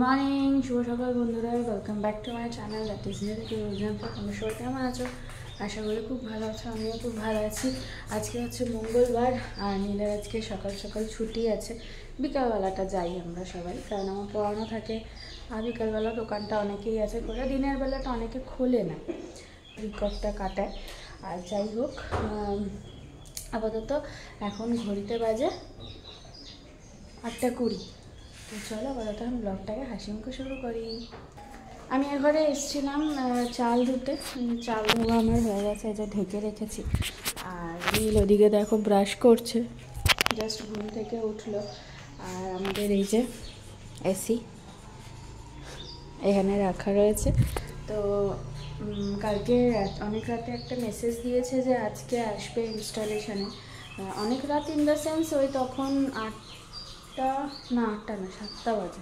Morning, শুভ সকাল বন্ধুরা। Welcome back to my channel that is Neel. তোমরা সবাই কেমন আছো? আশা করি খুব ভালো আছো, আমিও খুব ভালো আছি। আজকে হচ্ছে মঙ্গলবার আর নীলের আজকে সকাল সকাল ছুটি আছে। বিকালবেলাটা যাই আমরা সবাই, কারণ আমার পড়ানো থাকে। আর বিকালবেলা দোকানটা অনেকেই আছে করে, দিনের বেলাটা অনেকে খোলে না, রিকর্ডটা কাটায়। আর যাই হোক, আপাতত এখন ঘড়িতে বাজে 8:20। তো চলো আপাতত আমি ব্লগটাকে হাসি মুখে শুরু করি। আমি ঘরে এসেছিলাম চাল ধুতে। চালগুলো আমার হয়ে গেছে, যে ঢেকে রেখেছি। আর নীল ওদিকে দেখো ব্রাশ করছে, জাস্ট ঘুম থেকে উঠলো। আর আমাদের এই যে এসি এখানে রাখা রয়েছে। তো কালকে অনেক রাতে একটা মেসেজ দিয়েছে যে আজকে আসবে ইনস্টলেশনে। অনেক রাত ইন দ্য সেন্স ওই তখন 8টা না 7টা বাজে,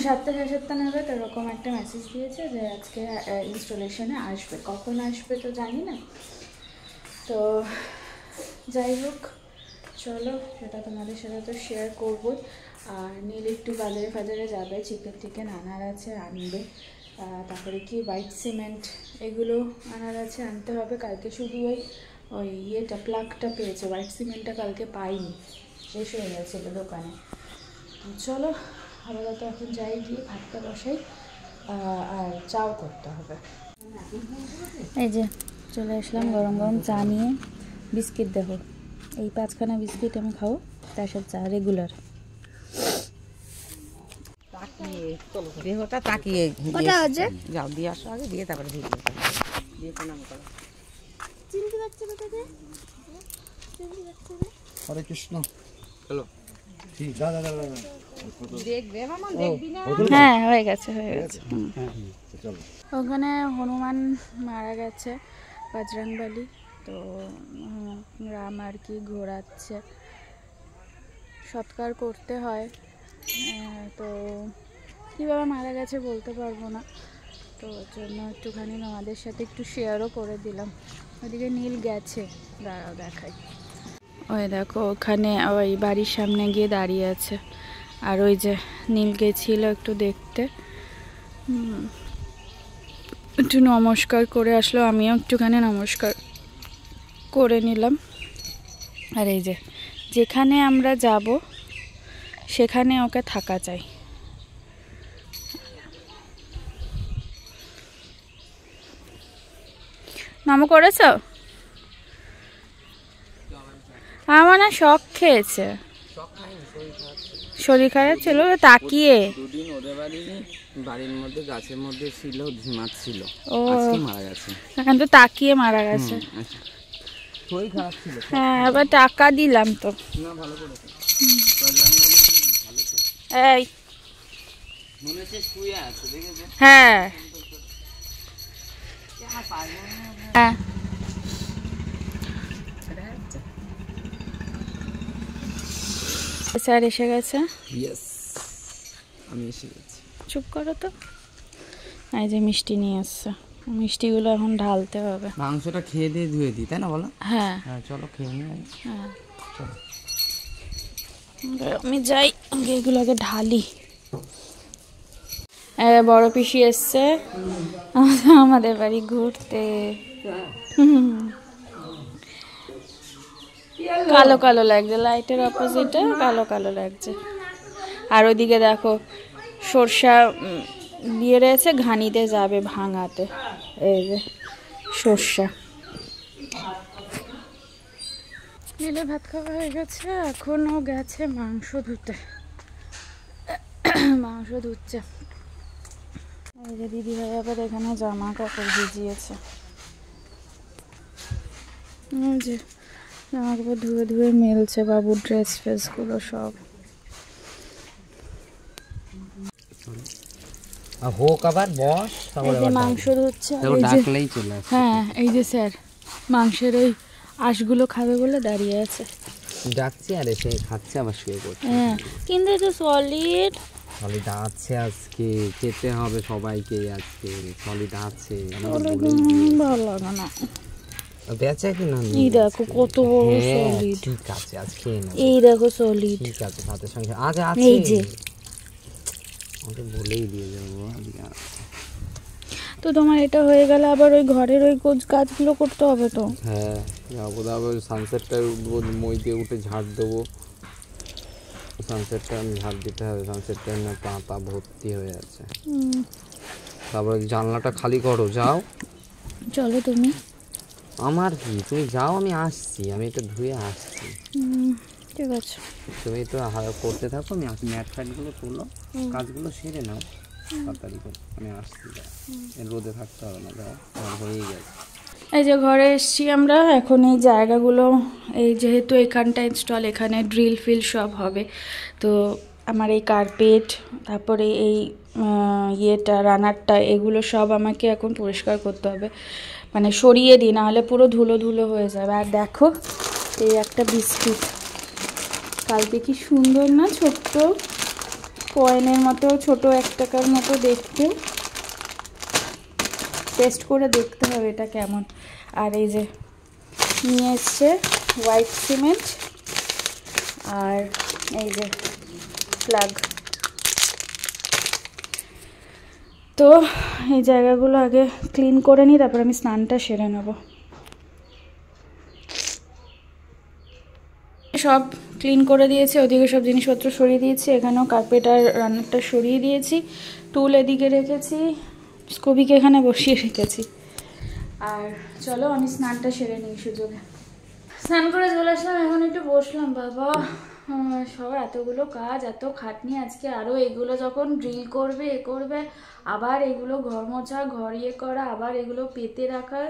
7টা 7:30 নাগাদ এরকম একটা মেসেজ দিয়েছে যে আজকে ইনস্টলেশনে আসবে। কখন আসবে তো জানি না। তো যাই হোক, চলো সেটা তোমাদের সাথে তো শেয়ার করবোই। আর নীল একটু বাজারে যাবে, চিকেন আনার আছে, আনবে। তারপরে কি হোয়াইট সিমেন্ট এগুলো আনার আছে, আনতে হবে। কালকে শুধু ওই ইয়েটা প্লাগটা পেয়েছে, হোয়াইট সিমেন্টটা কালকে পাইনি, শেষ হয়ে গেছিলো দোকানে। চলো আপাতত এখন যাই, গিয়ে ভাতটা বসাই আর চাও করতে হবে। এই যে চলে আসলাম গরম গরম চা নিয়ে। বিস্কিট দেখো, এই 5খানা বিস্কিট আমি খাবো, তার সাথে চা রেগুলার। দেহটা তাকিয়ে যাও, দিয়ে আসো আগে, দিয়ে তারপরে ভিডিও দিয়ে প্রণাম করো। হরে কৃষ্ণ। চলো হ্যাঁ হয়ে গেছে। ওখানে হনুমান মারা গেছে, বজরংবলী। তো রাম আর কি ঘোরাচ্ছে, সৎকার করতে হয়। তো কীভাবে মারা গেছে বলতে পারবো না, তো ওর জন্য একটুখানি আমাদের সাথে একটু শেয়ারও করে দিলাম। ওদিকে নীল গেছে, দাঁড়াও দেখাই। ওই দেখো ওখানে ওই বাড়ির সামনে গিয়ে দাঁড়িয়ে আছে। আর ওই যে নীল গেছিল একটু দেখতে, একটু নমস্কার করে আসলো, আমিও একটুখানি নমস্কার করে নিলাম। আর এই যে যেখানে আমরা যাব সেখানে ওকে থাকা চাই। নম করেছ? আমার না শখ খেয়েছে, শরীর খারাপ ছিল, তাকিয়ে দুদিন ওদের বাড়ির মধ্যে গাছের মধ্যে ছিল, ঝিমাচ্ছিল, ও আজকে মারা গেছে। এখন তো তাকিয়ে মারা গেছে। শরীর খারাপ ছিল। হ্যাঁ, আবার টাকা দিলাম তো। না ভালো করেছে। এই মনে হচ্ছে শুয়ে আছে, দেখেছো? হ্যাঁ হ্যাঁ, স্যার এসে গেছে। ইয়েস, আমি এসে গেছি। চুপ করো তো। এই যে মিষ্টি নিয়ে আসছে, মিষ্টিগুলো এখন ঢালতে হবে। মাংসটা খেয়ে দিয়ে ধুয়ে দিই, তাই না বলো? হ্যাঁ হ্যাঁ চলো খেয়ে নিই। হ্যাঁ, আমি যাই এগুলোকে ঢালি। বড় পিসি এসছে আমাদের বাড়ি ঘুরতে। কালো কালো লাগছে, লাইটের অপোজিটে কালো কালো লাগছে। আর ওইদিকে দেখো সরষা দিয়ে রয়েছে, ঘানিতে যাবে ভাঙাতে। এই যে সরষা নিলে ভাত খাওয়া হয়ে গেছে, এখনও গেছে মাংস ধুতে, মাংস ধুচ্ছে। এই যে দিদি ভাই আবার এখানে জামা কাপড় ভিজিয়েছে, যে জামা কাপড় ধুয়ে ধুয়ে মেলছে, বাবুর ড্রেস ফ্রেসগুলো সব। হোক আবার বস, এই যে মাংস ধুচ্ছে। ডাকলেই চলে আসে। হ্যাঁ এই যে স্যার মাংসের ওই আঁশগুলো খাবে বলে দাঁড়িয়ে আছে, ডাকছে আর এসে খাচ্ছে, আবার শুয়ে পড়ছে। হ্যাঁ কিন্তু এটা সলিড সলিড আছে, আজকে খেতে হবে সবাইকে, আজকে সলিড আছে। ভালো লাগে না, বেচা কি না? এই দেখো কত বড় সলিড। ঠিক আছে, আজ খেয়ে নেব। এই দেখো সলিড, ঠিক আছে, সাথে সঙ্গে আজ আছে। এই যে আমাকে বলেই দিয়ে যাবো আজকে। তো তোমার এটা হয়ে গেলে আবার ওই ঘরের ওই কাজগুলো করতে হবে তো। হ্যাঁ যাবো, তারপর সানসেটটা উঠবো, মই দিয়ে উঠে ঝাড় দেবো। সানসেটটা আমি ঝাড় দিতে হবে, সানসেটটা না পাতা ভর্তি হয়ে আছে। তারপরে জানলাটা খালি করো, যাও। চলো তুমি। আমার কি, তুমি যাও, আমি আসছি, আমি এটা ধুয়ে আসছি। ঠিক আছে, তুমি তো করতে থাকো, আমি আসছি। ম্যাট ফ্যাটগুলো তোলো, কাজগুলো সেরে নাও তাড়াতাড়ি করে, আমি আসছি। রোদে থাকতে হবে না, যাও, আমার হয়েই গেছে। এই যে ঘরে এসছি আমরা এখন। এই জায়গাগুলো, এই যেহেতু এখানটা ইনস্টল, এখানে ড্রিল ফিল সব হবে, তো আমার এই কার্পেট, তারপরে এই ইয়েটা রানারটা, এগুলো সব আমাকে এখন পরিষ্কার করতে হবে, মানে সরিয়ে দিই, নাহলে পুরো ধুলো ধুলো হয়ে যাবে। আর দেখো এই একটা বিস্কুট, কালকে কি সুন্দর না, ছোট্ট কয়েনের মতো, ছোট 1 টাকার মতো দেখতে। টেস্ট করে দেখতে হবে এটা কেমন। আর এই যে নিয়ে এসছে হোয়াইট সিমেন্ট, আর এই যে প্লাগ। তো এই জায়গাগুলো আগে ক্লিন করে নিই, তারপর আমি স্নানটা সেরে নেব। সব ক্লিন করে দিয়েছি, ওদিকে সব জিনিসপত্র সরিয়ে দিয়েছি, এখানেও কার্পেট আর রান্নারটা সরিয়ে দিয়েছি, টুল এদিকে রেখেছি, স্কোবিকে এখানে বসিয়ে রেখেছি। আর চলো আমি স্নানটা সেরে নিই সুযোগে। স্নান করে চলে আসলাম, এখন একটু বসলাম। বাবা সব এতগুলো কাজ, এত খাটনি আজকে। আরও এগুলো যখন ড্রিল করবে, করবে, আবার এগুলো ঘর মোছা, ঘর ইয়ে করা, আবার এগুলো পেতে রাখার,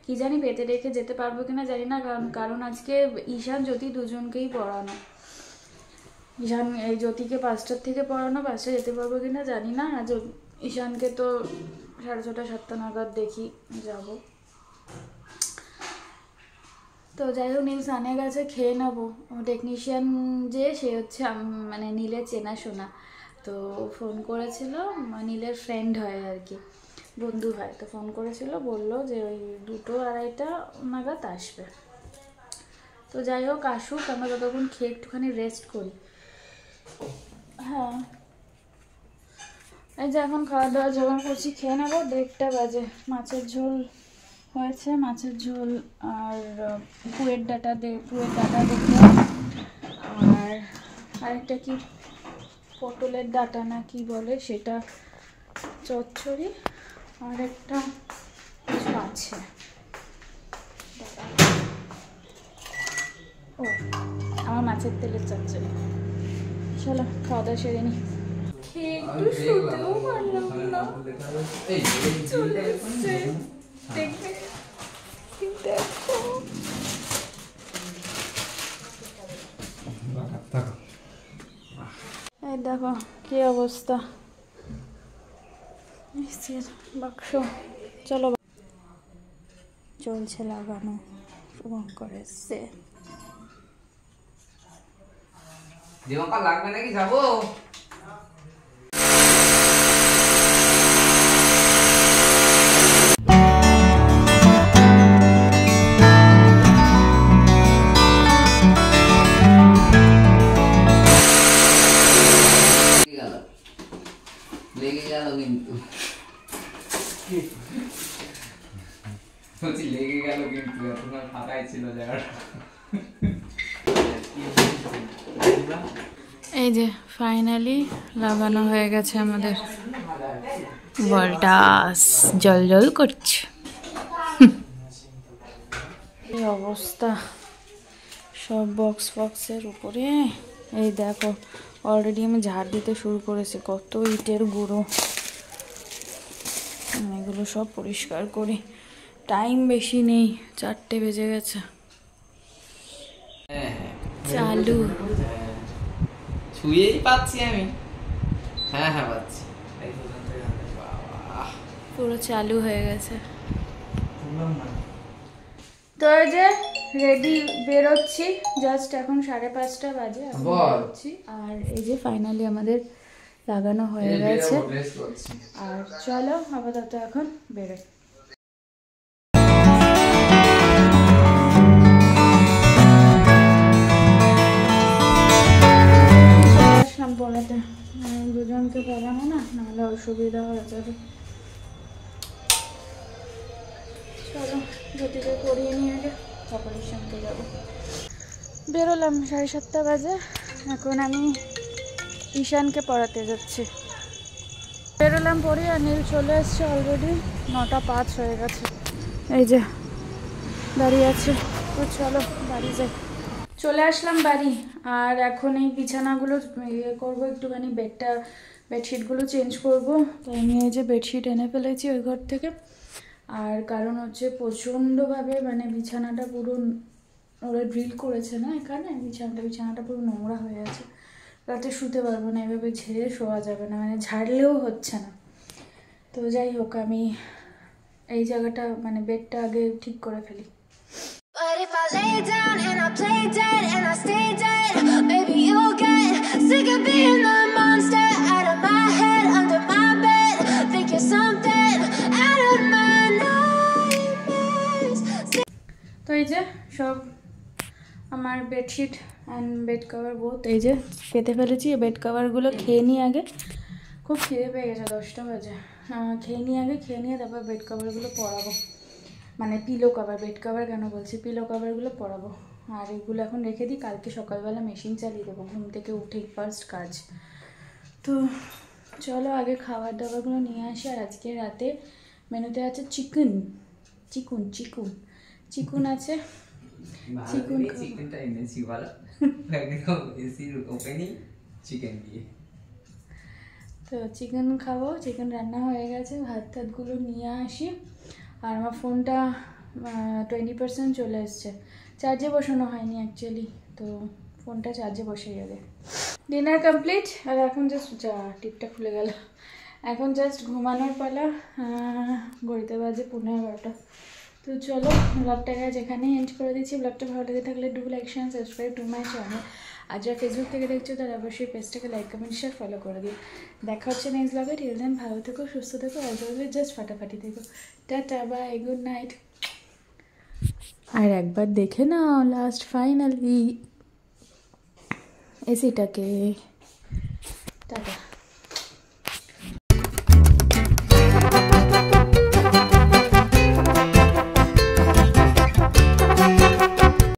কি জানি পেতে রেখে যেতে পারবো কিনা জানি না। কারণ আজকে ঈশান জ্যোতি দুজনকেই পড়ানো। ঈশান এই জ্যোতিকে 5টার থেকে পড়ানো, 5টায় যেতে পারবো কিনা জানি না। আজ ঈশানকে তো 6:30 7টা নাগাদ দেখি যাব। তো যাই হোক, নীল স্নানে গেছে, খেয়ে নেবো। টেকনিশিয়ান যে, সে হচ্ছে মানে নীলের চেনাশোনা, তো ফোন করেছিল, নীলের ফ্রেন্ড হয় আর কি, বন্ধু হয়, তো ফোন করেছিল, বললো যে ওই 2টো 2:30 নাগাদ আসবে। তো যাই হোক আসুক, আমরা ততক্ষণ খেয়ে একটুখানি রেস্ট করি। হ্যাঁ এই যে এখন খাওয়া দাওয়া জোগাড় করছি, খেয়ে নেবো। 1:30 বাজে। মাছের ঝোল হয়েছে, মাছের ঝোল আর পুয়ের ডাটা দেখবো। আর আরেকটা কি পটলের ডাটা না কি বলে সেটা চচ্চড়ি, আর একটা কিছু আছে, ও আমার মাছের তেলের চচ্চড়ি। চলো খাওয়া দাওয়া সেরে নি। একটু শুতেও পারলাম না, চলে এসছে দেখে। দেখো এই দেখো কি অবস্থা, বাক্স। চলো চলছে লাগানো, শুভঙ্কর এসছে। লাগবে নাকি, যাবো? লেগে গেল কিন্তু, লেগে গেল কিন্তু, এতক্ষণ ফাঁকাই ছিল জায়গাটা। এই যে ফাইনালি লাগানো হয়ে গেছে আমাদের। ভোল্টাস জল জল করছে। এই অবস্থা সব বক্সের উপরে। এই দেখো অলরেডি আমি ঝাড় দিতে শুরু করেছি, কত ইটের গুঁড়ো। এগুলো সব পরিষ্কার করি, টাইম বেশি নেই, 4টে বেজে গেছে। চালু ছুঁয়েই পাচ্ছি আমি। হ্যাঁ হ্যাঁ পাচ্ছি, পুরো চালু হয়ে গেছে। তো এই যে রেডি বেরোচ্ছি, জাস্ট এখন 5:30 বাজে, এখন বেরোচ্ছি। আর এই যে ফাইনালি আমাদের লাগানো হয়ে গেছে। আর চলো আপাতত এখন বেরোই। আসলাম পড়াতে, দুজনকে পড়ানো না, অসুবিধা হয়ে যাবে। চলো জ্যোতিকে করিয়ে নিয়ে আগে তারপর ঈশানকে যাবো। বেরোলাম 7:30 বাজে, এখন আমি ঈশানকে পড়াতে যাচ্ছি। বেরোলাম পড়ি আর নীল চলে এসছে অলরেডি, 9:05 হয়ে গেছে। এই যে দাঁড়িয়ে আছে। তো চলো বাড়ি যাই। চলে আসলাম বাড়ি, আর এখন এই বিছানাগুলো ইয়ে করবো, একটুখানি বেডশিটগুলো চেঞ্জ করবো। তো আমি এই যে বেডশিট এনে ফেলেছি ওই ঘর থেকে। আর কারণ হচ্ছে প্রচণ্ডভাবে মানে বিছানাটা পুরো ওরা ড্রিল করেছে না এখানে, বিছানাটা পুরো নোংরা হয়ে আছে। রাতে শুতে পারবো না, এভাবে ঝেড়ে শোয়া যাবে না, মানে ঝাড়লেও হচ্ছে না। তো যাই হোক, আমি এই জায়গাটা মানে বেডটা আগে ঠিক করে ফেলি। But if I lay down and I play dead and I stay dead, maybe you'll get sick of being the monster out of my head, under my bed. Think you're something out of my nightmares. তো এই যে সব আমার bedsheet and bed cover both এই যে পেতে ফেলেছি। Bed কভারগুলো খেয়ে নিই আগে, খুব খিদে পেয়ে গেছে, 10টা বাজে। খেয়ে নিয়ে তারপর বেড কভারগুলো পরাবো, মানে পিলো কভার, বেড কভার কেন বলছি, পিলো কভারগুলো পরাবো। আর এগুলো এখন রেখে দিই, কালকে সকালবেলা মেশিন চালিয়ে দেবো ঘুম থেকে উঠেই ফার্স্ট কাজ। তো চলো আগে খাবার দাবারগুলো নিয়ে আসি। আর আজকে রাতে মেনুতে আছে চিকেন আছে। চিকেনটা এনেছি বলো, এসির ওপেনিং চিকেন দিয়ে। তো চিকেন খাবো, চিকেন রান্না হয়ে গেছে, ভাতগুলো নিয়ে আসি। আর আমার ফোনটা 20% চলে এসছে, চার্জে বসানো হয়নি অ্যাকচুয়ালি, তো ফোনটা চার্জে বসে যাবে। ডিনার কমপ্লিট, আর এখন জাস্ট টিপটা খুলে গেল, এখন জাস্ট ঘুমানোর পালা। ঘড়িতে বাজে 11:15। তো চলো ব্লগটাকে যেখানেই এন্ড করে দিচ্ছি। ব্লগটা ভালো লেগে থাকলে do like share subscribe to my channel. আর যারা ফেসবুক থেকে দেখছো তারা অবশ্যই পেজটাকে লাইক কমেন্ট শেয়ার ফলো করে দিও। দেখা হচ্ছে নেক্সট ব্লগে। টিল দেন ভালো থেকো, সুস্থ থেকো, অলওয়েজ জাস্ট ফাটাফাটি থেকো। Tata bye, good night. আর একবার দেখে নাও লাস্ট ফাইনালি এসিটাকে।